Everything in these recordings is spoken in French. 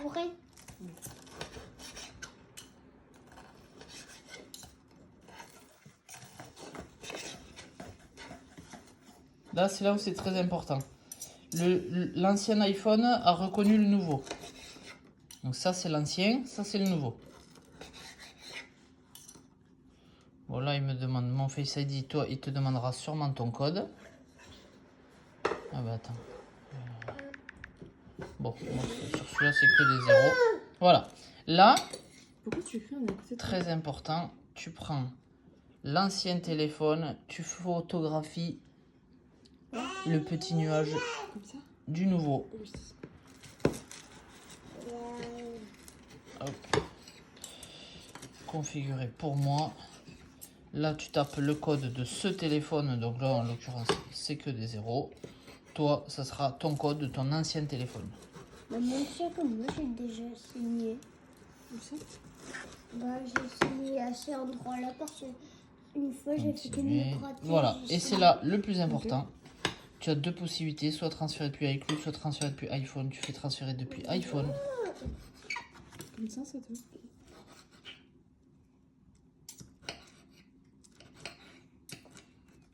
Vrai. Là, c'est là où c'est très important. L'ancien iPhone a reconnu le nouveau. Donc ça, c'est l'ancien, ça, c'est le nouveau. Bon, là, il me demande mon Face ID. Toi, il te demandera sûrement ton code. Ah bah attends. Bon, sur celui-là, c'est que des zéros. Voilà. Là, Pourquoi tu fais un écouteur très important, tu prends l'ancien téléphone, tu photographies le petit nuage comme ça? du nouveau. Oui. Hop. Configuré pour moi. Là, tu tapes le code de ce téléphone. Donc là, en l'occurrence, c'est que des zéros. Toi, ça sera ton code de ton ancien téléphone. Maman, tu sais que moi j'ai déjà signé. Où ça? Bah, j'ai signé à cet endroit-là parce qu'une fois j'ai fait que Continuer. me gratter. Voilà, j'ai et c'est signé. là le plus important. Tu as deux possibilités, soit transférer depuis iCloud, soit transférer depuis iPhone. Tu fais transférer depuis iPhone. Comme ça te...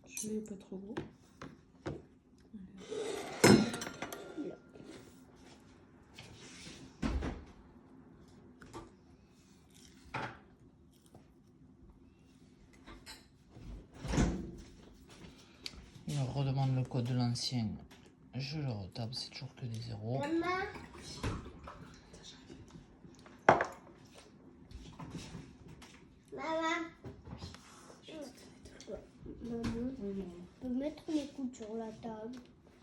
Je l'ai pas trop gros. Il me redemande le code de l'ancien. Je le retape, c'est toujours que des zéros. Maman. Maman. Maman, Oui, je peux mettre mes coudes sur la table.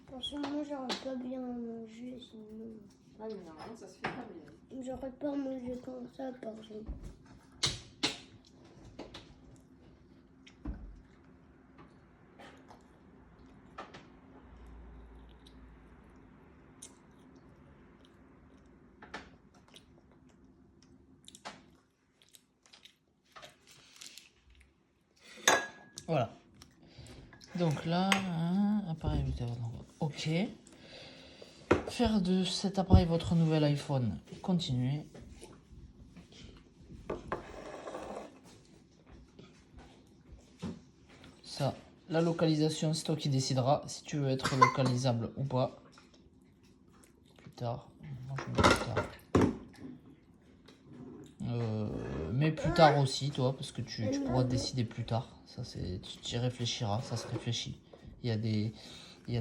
Parce que moi, j'aurais pas bien à manger sinon. ah mais normalement ça se fait pas, mais... J'aurais pas mangé comme ça, par exemple. Voilà. Donc là, appareil vidéo. Ok. Faire de cet appareil votre nouvel iPhone. Continuez. Ça, la localisation, c'est toi qui décideras si tu veux être localisable ou pas. Plus tard. Moi, je mets plus tard. Mais plus tard aussi, toi, parce que tu pourras décider plus tard. Ça, tu y réfléchiras, ça se réfléchit. Il y a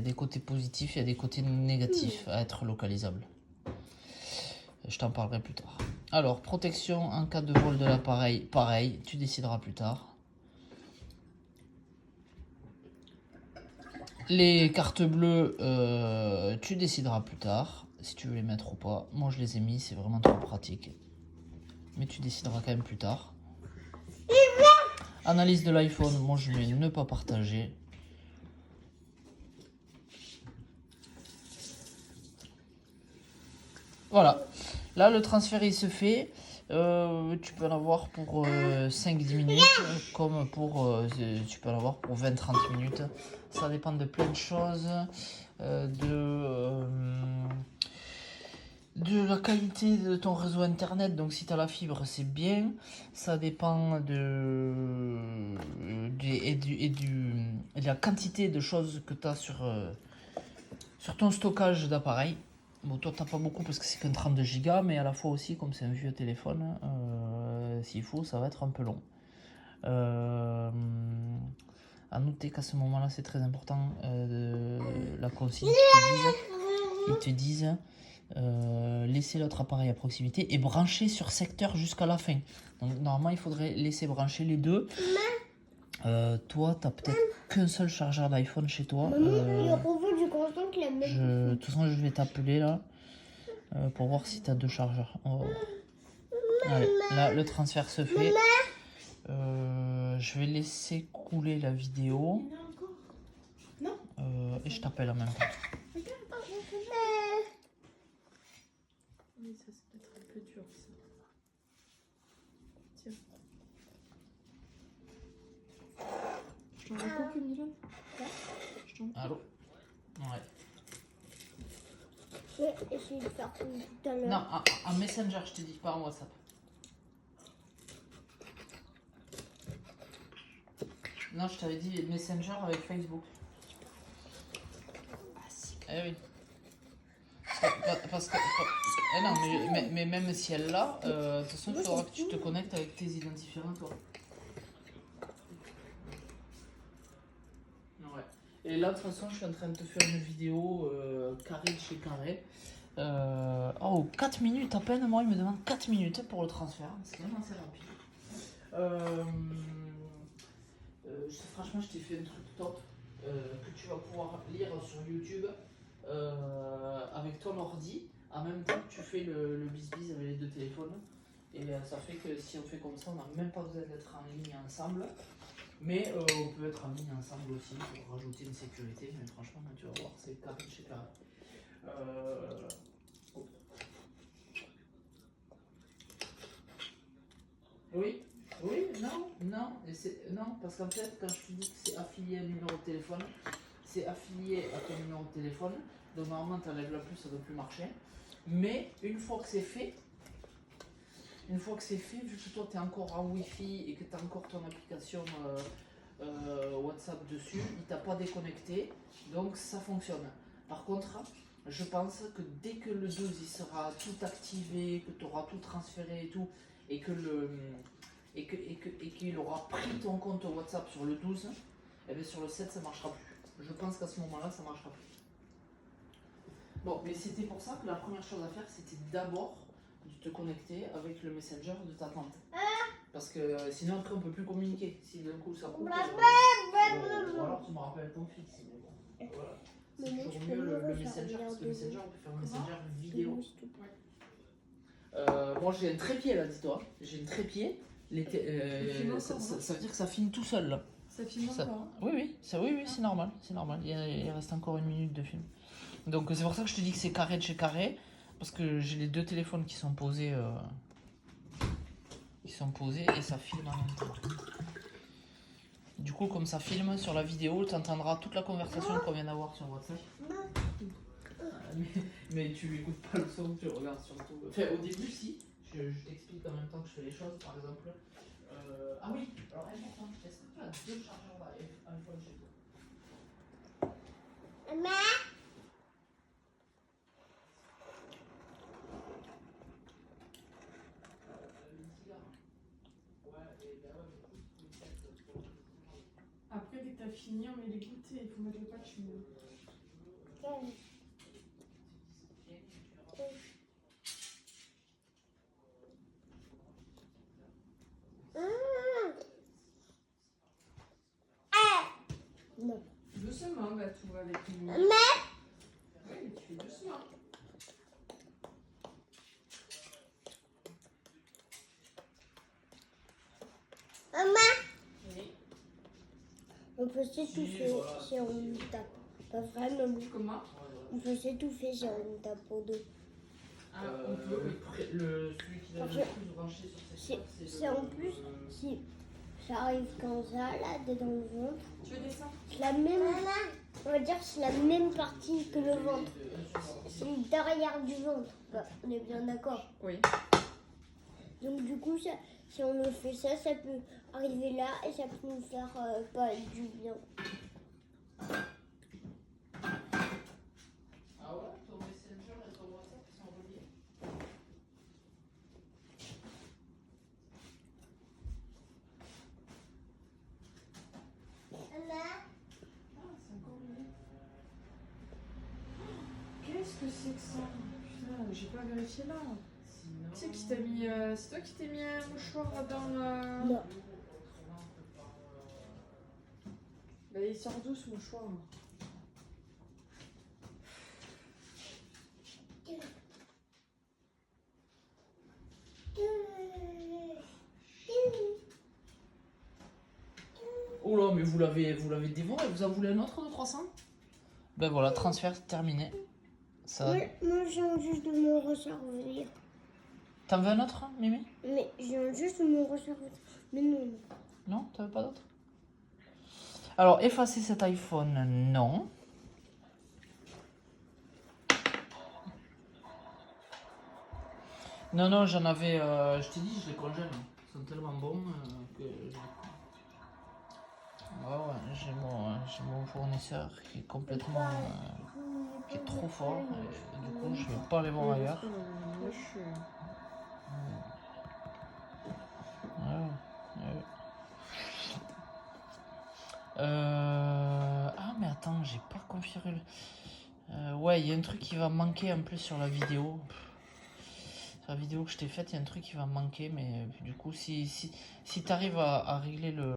des côtés positifs, il y a des côtés négatifs à être localisable. Je t'en parlerai plus tard. Alors, protection en cas de vol de l'appareil, pareil, tu décideras plus tard. Les cartes bleues, tu décideras plus tard si tu veux les mettre ou pas. Moi, je les ai mis, c'est vraiment trop pratique. Mais tu décideras quand même plus tard. Analyse de l'iPhone, moi je mets ne pas partager. Voilà. Là, le transfert, il se fait. Tu peux en avoir pour 5-10 minutes, comme pour tu peux en avoir pour 20-30 minutes. Ça dépend de plein de choses. De la qualité de ton réseau internet, donc si tu as la fibre, c'est bien. Ça dépend de la quantité de choses que tu as sur ton stockage d'appareil. Bon, toi, t'as pas beaucoup parce que c'est qu'un 32 Go, mais à la fois aussi, comme c'est un vieux téléphone, s'il faut, ça va être un peu long. À noter qu'à ce moment-là, c'est très important la consigne. Ils te disent laisser l'autre appareil à proximité et brancher sur secteur jusqu'à la fin. Donc, normalement, il faudrait laisser brancher les deux. Toi, t'as peut-être qu'un seul chargeur d'iPhone chez toi. De toute façon, je vais t'appeler là pour voir si tu as deux chargeurs. Allez, là, le transfert se fait. Je vais laisser couler la vidéo. Et je t'appelle en même temps. Oui, ça c'est peut-être un peu dur ça. Tiens. Je t'en ai beaucoup, Milan? Allô? Ouais. vais essayer de faire comme tout à l'heure. Non, en Messenger, je t'ai dit, pas en WhatsApp. Non, je t'avais dit Messenger avec Facebook. Eh oui. Parce que. Eh non, mais même si elle l'a, de toute façon, il faudra que tu te connectes avec tes identifiants, toi. Ouais. Et là, de toute façon, je suis en train de te faire une vidéo carré de chez carré. Oh, 4 minutes à peine. Moi, il me demande 4 minutes pour le transfert. C'est quand même assez rapide. Franchement, je t'ai fait un truc top que tu vas pouvoir lire sur YouTube avec ton ordi. En même temps que tu fais le bis-bis avec les deux téléphones. Et ça fait que si on fait comme ça, on n'a même pas besoin d'être en ligne ensemble. Mais on peut être en ligne ensemble aussi pour rajouter une sécurité. Mais franchement, tu vas voir, c'est carré chez carré. Oui, oui, non, parce qu'en fait, quand je te dis que c'est affilié à un numéro de téléphone, c'est affilié à ton numéro de téléphone. Donc normalement, tu enlèves la puce, ça ne doit plus marcher. Mais une fois que c'est fait, vu que toi tu es encore en Wi-Fi et que tu as encore ton application WhatsApp dessus, il t'a pas déconnecté, donc ça fonctionne. Par contre, je pense que dès que le 12 il sera tout activé, que tu auras tout transféré et tout, et que qu'il aura pris ton compte WhatsApp sur le 12, et bien sur le 7 ça marchera plus. Je pense qu'à ce moment-là ça marchera plus. Bon, mais c'était pour ça que la première chose à faire, c'était d'abord de te connecter avec le Messenger de ta tante. Parce que sinon après on peut plus communiquer. Si d'un coup ça coupe, ou alors tu me rappelles ton fils. Mais bon, voilà. C'est toujours mieux le Messenger, parce que le Messenger, on peut faire un Messenger vidéo. Moi j'ai un trépied là, dis-toi. J'ai un trépied. Ça veut dire que ça filme tout seul là. Ça filme encore. Oui, c'est normal. C'est normal. Il reste encore 1 minute de film. Donc c'est pour ça que je te dis que c'est carré de chez carré. Parce que j'ai les deux téléphones qui sont posés. Et ça filme en même temps. Du coup, comme ça filme sur la vidéo, tu entendras toute la conversation qu'on vient d'avoir sur WhatsApp. Mais tu écoutes pas le son, tu regardes surtout. Enfin, au début, si. Je t'explique en même temps que je fais les choses, par exemple. Ah oui, alors important, est-ce que tu as 2 chargeurs iPhone chez toi? Après, dès que t'as fini, on met les goûters. Il faut mettre le patch. Non. Doucement, bah, tout va avec une. Mais Oui, tu fais doucement. Oui. on peut s'étouffer si on tape. Pas vraiment. Comment? On peut s'étouffer si on tape pour deux. Ah, on peut, oui. Celui qui a le plus branché sur cette carte, C'est en plus, si ça arrive comme ça, là, dans le ventre, Tu veux descendre? c'est la même, on va dire, c'est la même partie que le ventre. C'est derrière du ventre. Bah, on est bien d'accord. Oui. Donc du coup, ça, si on le fait ça, ça peut arriver là et ça peut nous faire pas du bien. Ah ouais, ton Messenger et ton WhatsApp ils sont reliés? C'est encore mieux. Qu'est-ce que c'est que ça? Putain, j'ai pas vérifié là. Sinon... C'est qui t'a mis. C'est toi qui t'es mis un mouchoir là dans le. Non. Bah, il sort d'où ce mouchoir? Oh là, mais vous l'avez dévoré, vous en voulez un autre de 300? Ben voilà, transfert terminé. Ça... Moi, je viens juste de me resservir. T'en veux un autre, Mimi? Mais je viens juste de me resservir. Mais non. Non, t'en veux pas d'autre? Alors, effacer cet iPhone, non. Non, non, j'en avais. Je t'ai dit, je les congèle. Ils sont tellement bons que. Ouais, j'ai mon fournisseur qui est complètement. Qui est trop fort. Et du coup, je vais pas les voir ailleurs. Ouais, ouais. Ah, mais attends, j'ai pas confirmé. Ouais, il y a un truc qui va manquer en plus sur la vidéo. Sur la vidéo que je t'ai faite, il y a un truc qui va manquer, mais du coup, si tu arrives à régler le.